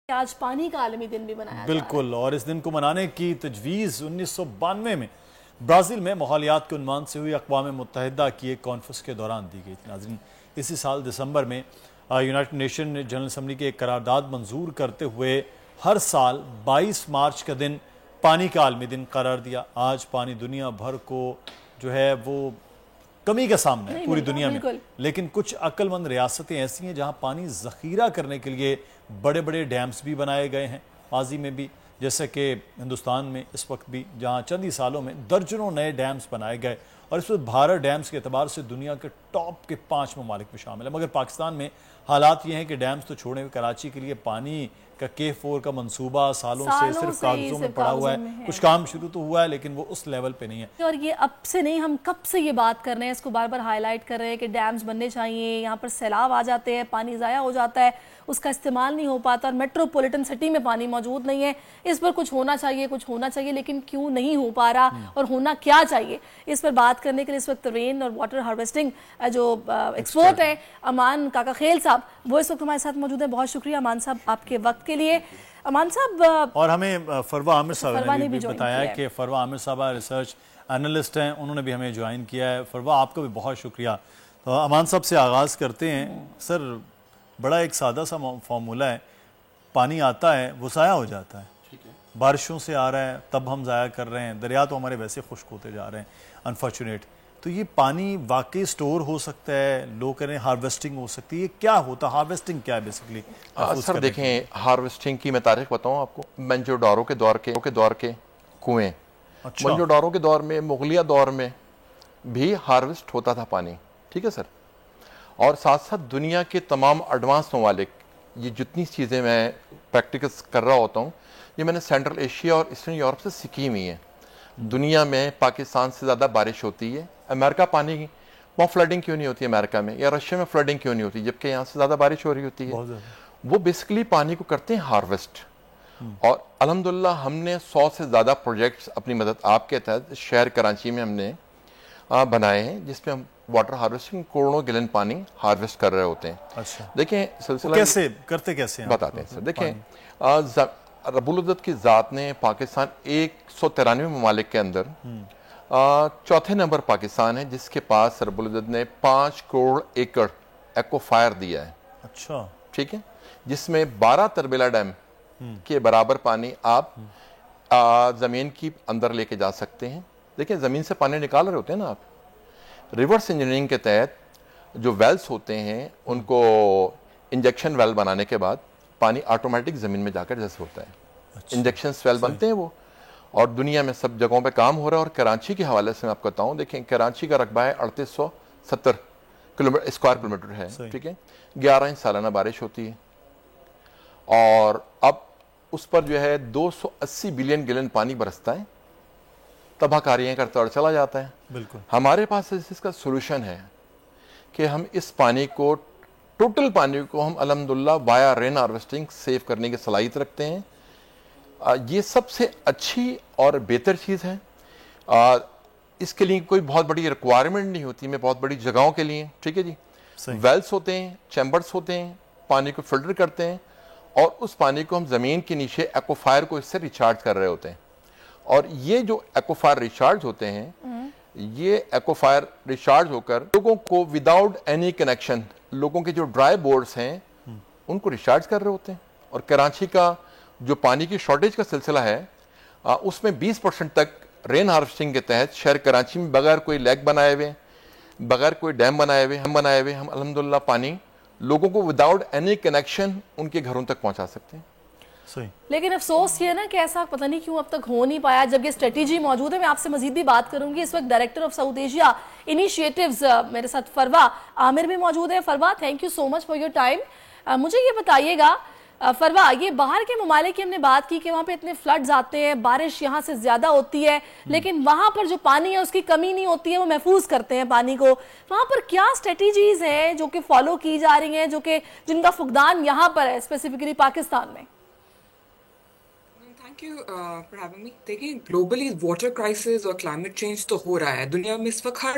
آج پانی کا عالمی دن بھی منایا جا رہا ہے۔ بالکل، اور اس دن کو منانے کی تجویز 1992 میں برازیل میں ماحولیات کے عنوان سے ہوئی اقوام متحدہ کی ایک کانفرنس کے دوران دی گئی تھی۔ ناظرین، اسی سال دسمبر میں یونائٹڈ نیشن نے جنرل اسمبلی کی ایک قرارداد منظور کرتے ہوئے ہر سال 22 مارچ کا دن پانی کا عالمی دن قرار دیا۔ آج پانی دنیا بھر کو جو ہے وہ کمی کا سامنا ہے پوری دنیا میں، لیکن کچھ عقل مند ریاستیں ایسی ہیں جہاں پانی ذخیرہ کرنے کے لیے بڑے بڑے ڈیمز بھی بنائے گئے ہیں ماضی میں بھی، جیسے کہ ہندوستان میں اس وقت بھی، جہاں چند ہی سالوں میں درجنوں نئے ڈیمز بنائے گئے، اور اس وقت بھارت ڈیمز کے اعتبار سے دنیا کے ٹاپ کے 5 ممالک میں شامل ہے۔ مگر پاکستان میں حالات یہ ہیں کہ ڈیمز تو چھوڑنے کراچی کے لیے پانی کا K4 کا منصوبہ سالوں سے صرف کاغذوں میں پڑا ہوا ہے، کچھ کام شروع تو ہوا ہے لیکن وہ اس لیول پہ نہیں ہے۔ اور یہ اب سے نہیں، ہم کب سے یہ بات کر رہے ہیں، اس کو بار بار ہائی لائٹ کر رہے ہیں کہ ڈیمز بننے چاہیے، یہاں پر سیلاب آ جاتے ہیں، پانی ضائع ہو جاتا ہے، اس کا استعمال نہیں ہو پاتا، اور میٹروپولیٹن سٹی میں پانی موجود نہیں ہے۔ اس پر کچھ ہونا چاہیے لیکن کیوں نہیں ہو پا رہا اور ہونا کیا چاہیے، اس پر بات کرنے کے لیے اس وقت رین اور واٹر ہارویسٹنگ جو ایکسپرٹ ہیں امان کاکا خیل صاحب، وہ اس وقت ہمارے ساتھ موجود ہیں۔ بہت شکریہ امان صاحب آپ کے وقت کے لیے۔ امان صاحب، اور ہمیں فروہ عامر صاحب نے بھی بتایا ہے کہ فروہ عامر صاحبہ ریسرچ انالسٹ ہیں، انہوں نے بھی ہمیں جوائن کیا ہے۔ فروہ، آپ کا بھی بہت شکریہ۔ تو امان صاحب سے آغاز کرتے ہیں۔ سر، بڑا ایک سادہ سا فارمولہ ہے، پانی آتا ہے وہ ضائع ہو جاتا ہے، بارشوں سے آ رہا ہے تب ہم ضائع کر رہے ہیں، دریا تو ہمارے ویسے خشک ہوتے جا رہے ہیں انفارچونیٹ۔ تو یہ پانی واقعی سٹور ہو سکتا ہے، لوگ کہہ رہے ہیں ہارویسٹنگ ہو سکتی ہے، یہ کیا ہوتا ہے؟ ہارویسٹنگ کیا ہے بیسیکلی؟ سر دیکھیں، ہارویسٹنگ کی میں تاریخ بتاؤں آپ کو، منجوڈارو کے دور کے کنویں، منجوڈارو کے دور میں، مغلیہ دور میں بھی ہارویسٹ ہوتا تھا پانی، ٹھیک ہے سر۔ اور ساتھ ساتھ دنیا کے تمام ایڈوانس ممالک، یہ جتنی چیزیں میں پریکٹیکس کر رہا ہوتا ہوں، یہ میں نے سینٹرل ایشیا اور ایسٹرن یورپ سے سیکھی ہوئی ہیں۔ دنیا میں پاکستان سے زیادہ بارش ہوتی ہے، امریکہ پانی وہاں فلڈنگ کیوں نہیں ہوتی امریکہ میں، یا رشیا میں فلڈنگ کیوں نہیں ہوتی جبکہ یہاں سے زیادہ بارش ہو رہی ہوتی ہے؟ وہ بیسیکلی پانی کو کرتے ہیں ہارویسٹ۔ اور الحمدللہ ہم نے 100 سے زیادہ پروجیکٹس اپنی مدد آپ کے تحت شہر کراچی میں ہم نے بنائے ہیں، جس میں ہم واٹر ہارویسٹنگ کروڑوں گیلن پانی ہارویسٹ کر رہے ہوتے ہیں۔ دیکھیں سلسلہ کیسے کرتے کیسے ہیں بتاتے ہیں سر۔ دیکھیں، رب العزت کی ذات نے پاکستان 193 ممالک کے اندر چوتھے نمبر پاکستان ہے، جس کے پاس رب العزت نے 5 کروڑ ایکڑ ایکو فائر دیا ہے۔ اچھا، ٹھیک ہے، جس میں 12 تربیلا ڈیم کے برابر پانی آپ زمین کی اندر لے کے جا سکتے ہیں۔ دیکھیں، زمین سے پانی نکال رہے ہوتے ہیں نا آپ، ریورس انجینئرنگ کے تحت جو ویلز ہوتے ہیں ان کو انجیکشن ویل بنانے کے بعد پانی آٹومیٹک زمین میں جا کر جیسے ہوتا ہے، انجیکشن ویل بنتے ہیں وہ، اور دنیا میں سب جگہوں پہ کام ہو رہا ہے۔ اور کراچی کے حوالے سے میں آپ کو بتاؤں، دیکھیں کراچی کا رقبہ ہے 3870 اسکوائر کلومیٹر ہے، ٹھیک ہے، 11 انچ سالانہ بارش ہوتی ہے، اور اب اس پر جو ہے 280 بلین گیلن پانی برستا ہے، تباہ کاریاں کرتا اور چلا جاتا ہے۔ بالکل، ہمارے پاس اس کا سولوشن ہے کہ ہم اس پانی کو، ٹوٹل پانی کو ہم الحمدللہ وایا رین ہارویسٹنگ سیو کرنے کی صلاحیت رکھتے ہیں۔ یہ سب سے اچھی اور بہتر چیز ہے۔ اس کے لیے کوئی بہت بڑی ریکوائرمنٹ نہیں ہوتی، میں بہت بڑی جگہوں کے لیے، ٹھیک ہے جی، ویلز ہوتے ہیں، چیمبرز ہوتے ہیں، پانی کو فلٹر کرتے ہیں، اور اس پانی کو ہم زمین کے نیچے ایکو فائر کو اس سے ریچارج کر رہے ہوتے ہیں۔ اور یہ جو ایکو فائر ریچارج ہوتے ہیں، یہ ایکو فائر ریچارج ہو کر لوگوں کو وداؤٹ اینی کنیکشن، لوگوں کے جو ڈرائی بورڈز ہیں ان کو ریچارج کر رہے ہوتے ہیں۔ اور کراچی کا جو پانی کی شارٹیج کا سلسلہ ہے، اس میں 20% تک رین ہارویسٹنگ کے تحت شہر کراچی میں بغیر کوئی لیک بنائے ہوئے، بغیر کوئی ڈیم بنائے ہوئے ہم الحمدللہ پانی لوگوں کو وداؤٹ اینی کنیکشن ان کے گھروں تک پہنچا سکتے ہیں۔ لیکن افسوس یہ ہے نا کہ ایسا پتہ نہیں کیوں اب تک ہو نہیں پایا، جب یہ اسٹریٹجی موجود ہے۔ میں آپ سے مزید بھی بات کروں گی۔ اس وقت director of South Asia initiatives میرے ساتھ فروہ عامر بھی موجود ہے۔ Farwa, thank you so much for your time. مجھے یہ بتائیے گا فروہ، یہ باہر کے ممالک کی ہم نے بات کی کہ وہاں پہ اتنے فلڈز آتے ہیں، بارش یہاں سے زیادہ ہوتی ہے، لیکن وہاں پر جو پانی ہے اس کی کمی نہیں ہوتی ہے، وہ محفوظ کرتے ہیں پانی کو۔ وہاں پر کیا اسٹریٹجیز ہیں جو کہ فالو کی جا رہی ہیں، جو کہ جن کا فقدان یہاں پر ہے اسپیسیفکلی پاکستان میں؟ Thank you for having me. دیکھیں، گلوبلی واٹر کرائسس اور کلائمیٹ چینج تو ہو رہا ہے، دنیا میں اس وقت ہر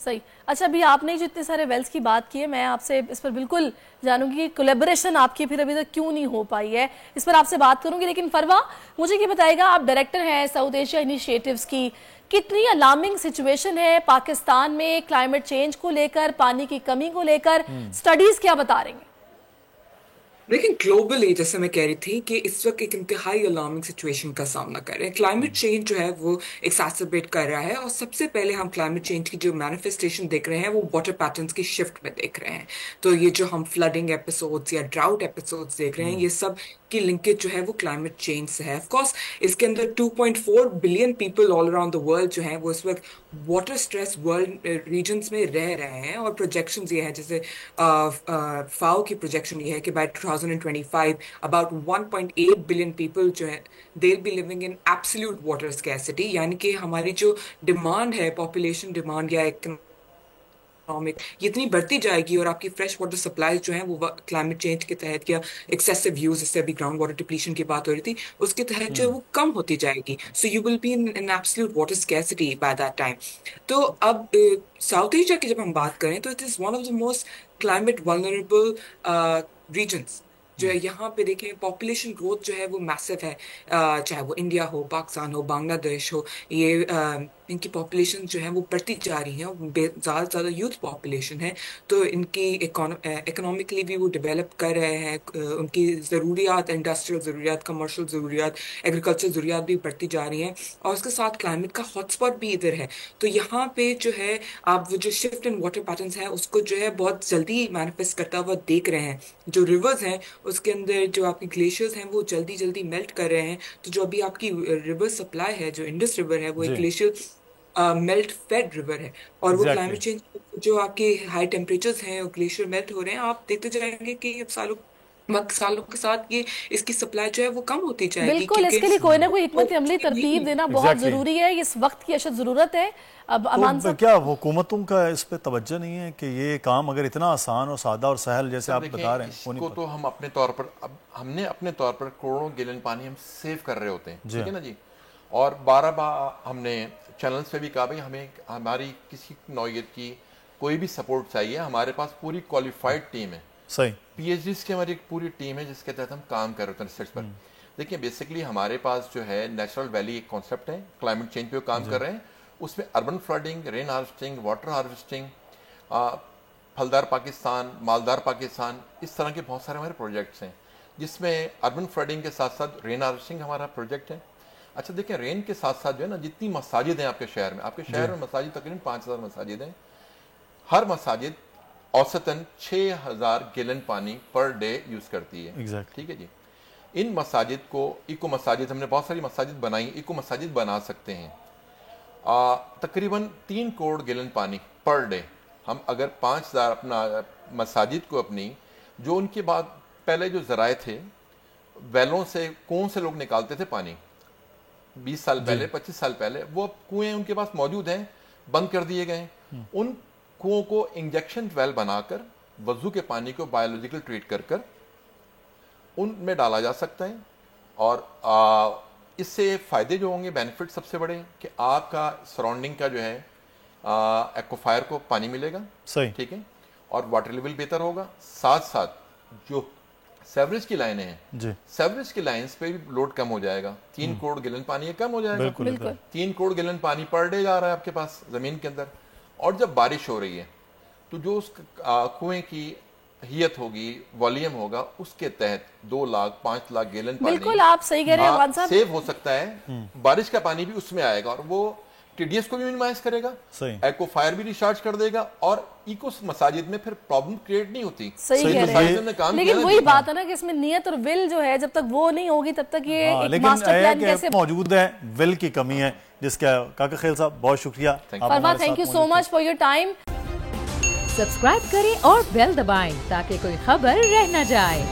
صحیح. اچھا ابھی آپ نے جو اتنے سارے ویلز کی بات کی ہے میں آپ سے اس پر بالکل جانوں گی کہ کولیبریشن آپ کی پھر ابھی تک کیوں نہیں ہو پائی ہے, اس پر آپ سے بات کروں گی. لیکن فروا مجھے یہ بتائے گا, آپ ڈائریکٹر ہیں ساؤتھ ایشیا انیشیٹوز کی, کتنی الارمنگ سچویشن ہے پاکستان میں کلائمیٹ چینج کو لے کر, پانی کی کمی کو لے کر, سٹڈیز کیا بتا رہی ہیں؟ لیکن گلوبلی جیسے میں کہہ رہی تھی کہ اس وقت ایک انتہائی الارمنگ سچویشن کا سامنا کر رہے ہیں. کلائمیٹ چینج جو ہے وہ ایکساسربیٹ کر رہا ہے, اور سب سے پہلے ہم کلائمیٹ چینج کی جو مینیفیسٹیشن دیکھ رہے ہیں وہ واٹر پیٹرنز کی شفٹ میں دیکھ رہے ہیں. تو یہ جو ہم فلڈنگ ایپیسوڈز یا ڈراؤٹ ایپیسوڈز دیکھ رہے ہیں, یہ سب کی لنکیج جو ہے وہ کلائمیٹ چینج سے ہے. آف کورس اس کے اندر 2.4 billion people all around the world جو ہیں وہ اس وقت واٹر اسٹریس ورلڈ ریجنز میں رہ رہے ہیں, اور پروجیکشنز یہ ہیں جیسے فاؤ کی پروجیکشن یہ ہے کہ بائی 2025 about 1.8 بلین پیپل جو ہے they'll be living in absolute water scarcity, یعنی کہ ہماری جو ڈیمانڈ ہے, پاپولیشن ڈیمانڈ یا یہ اتنی بڑھتی جائے گی, اور آپ کی فریش واٹر سپلائیز جو ہیں وہ کلائمیٹ چینج کے تحت یا ایکسیسو یوز, جس سے ابھی گراؤنڈ واٹر ڈپلیشن کی بات ہو رہی تھی, اس کے تحت جو ہے وہ کم ہوتی جائے گی. So you will be in absolute water scarcity by that time. تو اب ساؤتھ ایشیا کی جب ہم بات کریں تو it is one of the most climate vulnerable regions جو ہے. یہاں پہ دیکھیں پاپولیشن گروتھ جو ہے وہ میسو ہے, چاہے وہ انڈیا ہو, پاکستان ہو, بنگلہ دیش ہو, یہ ان کی پاپولیشن جو ہے وہ بڑھتی جا رہی ہیں, اور زیادہ سے زیادہ یوتھ پاپولیشن ہے. تو ان کی اکنامکلی بھی وہ ڈیولپ کر رہے ہیں, ان کی ضروریات, انڈسٹریل ضروریات, کمرشل ضروریات, ایگریکلچر ضروریات بھی بڑھتی جا رہی ہیں, اور اس کے ساتھ کلائمیٹ کا ہاٹ اسپاٹ بھی ادھر ہے. تو یہاں پہ جو ہے آپ وہ جو شفٹ ان واٹر پیٹرنس ہیں اس کو جو ہے بہت جلدی مینیفیسٹ کرتا ہوا دیکھ رہے ہیں. جو ریورز ہیں اس کے اندر جو آپ کی گلیشیئرز ہیں وہ جلدی جلدی میلٹ کر رہے ہیں. تو جو ابھی آپ کی ریور سپلائی ہے, جو انڈس ریور ہے, وہ ایک گلیشیئر میلٹ فیڈ ریور ہے, اور وہ کلائمیٹ چینج جو آپ کے ہائی ٹیمپریچرز ہیں, گلیشیئر میلٹ ہو رہے ہیں, آپ دیکھتے جائیں گے کہ سالوں کے ساتھ یہ اس کی سپلائی جو ہے وہ کم ہوتی جائے گی. بالکل, اس کے لیے کوئی نہ کوئی حکمت عملی ترتیب دینا بہت ضروری ہے, اس وقت کی اشد ضرورت ہے. اب امان صاحب کیا حکومتوں کا اس پہ توجہ نہیں ہے کہ یہ کام اگر اتنا آسان اور سادہ اور سہل جیسے آپ بتا رہے ہیں, اس کو تو ہم اپنے طور پر, اب ہم نے اپنے طور پر کروڑوں گیلن پانی ہم سیو کر رہے ہوتے ہیں, ٹھیک ہے نا جی, اور بار ہم نے چینلز پہ بھی کہا بھائی ہمیں ہماری کسی نوعیت کی کوئی بھی سپورٹ چاہیے, ہمارے پاس پوری کوالیفائڈ ٹیم ہے, صحیح پی ایچ ڈیز کی ہماری ایک پوری ٹیم ہے جس کے تحت ہم کام کر رہے ہیں ریسرچ پر. دیکھیں بیسکلی ہمارے پاس جو ہے نیچرل ویلی ایک کانسیپٹ ہے, کلائمیٹ چینج پہ کام کر رہے ہیں, اس میں اربن فلڈنگ, رین ہارویسٹنگ, واٹر ہارویسٹنگ, پھلدار پاکستان, مالدار پاکستان, اس طرح کے بہت سارے ہمارے پروجیکٹس ہیں جس میں اربن فلڈنگ کے ساتھ ساتھ رین ہارویسٹنگ ہمارا پروجیکٹ ہے. اچھا دیکھیں رین کے ساتھ ساتھ جو ہے نا جتنی مساجد ہیں آپ کے شہر میں مساجد تقریباً 5000 مساجد ہیں, ہر مساجد اوسطاً 6000 گیلن پانی پر ڈے یوز کرتی ہے, ٹھیک ہے جی. ان مساجد کو ایکو مساجد, ہم نے بہت ساری مساجد بنائی, ایکو مساجد بنا سکتے ہیں. تقریباً 3 کروڑ گیلن پانی پر ڈے ہم اگر 5000 اپنا مساجد کو اپنی, جو ان کے بعد پہلے جو ذرائع تھے ویلوں سے, کنویں سے لوگ نکالتے تھے پانی 20 سال پہلے 25 سال پہلے, وہ کنویں ان کے پاس موجود ہیں, بند کر دیے گئے. ان کنووں کو انجیکشن ویل بنا کر وضو کے پانی کو بایولوجیکل ٹریٹ کر کر ان میں ڈالا جا سکتا ہے, اور اس سے فائدے جو ہوں گے, بینیفٹ سب سے بڑے کہ آپ کا سراؤنڈنگ کا جو ہے ایکوفائر کو پانی ملے گا, صحیح, ٹھیک ہے, اور واٹر لیول بہتر ہوگا. ساتھ ساتھ جو سیوریج کی لائنیں ہیں, سیوریج کی لائنز پہ بھی لوڈ کم ہو جائے گا. 3 کروڑ گیلن پانی یہ کم ہو جائے گا. 3 کروڑ گیلن پانی پر ڈے جا رہا ہے آپ کے پاس زمین کے اندر, اور جب بارش ہو رہی ہے تو جو اس کنویں کی ہیت ہوگی, والیوم ہوگا, اس کے تحت 2 لاکھ 5 لاکھ گیلن پانی بالکل آپ صحیح کہہ رہے ہیں افغان صاحب, سیو ہو سکتا ہے. بارش کا پانی بھی اس میں آئے گا, اور وہ ٹی ڈی ایس کو بھی منیمائز کرے گا, ایکو فائر بھی ریچارج کر دے گا, اور ایکو مساجد میں پھر پرابلم کریٹ نہیں ہوتی. صحیح کہہ رہے ہیں, لیکن وہی بات ہے نا کہ اس میں نیت اور ول جو ہے جب تک وہ نہیں ہوگی تب تک یہ ایک ماسٹر پلان کیسے موجود ہے, ول کی کمی ہے, جس کا کاکا خیل صاحب بہت شکریہ. Farwa thank you so much for your time. Subscribe کریں اور بیل دبائیں تاکہ کوئی خبر رہ نہ جائے.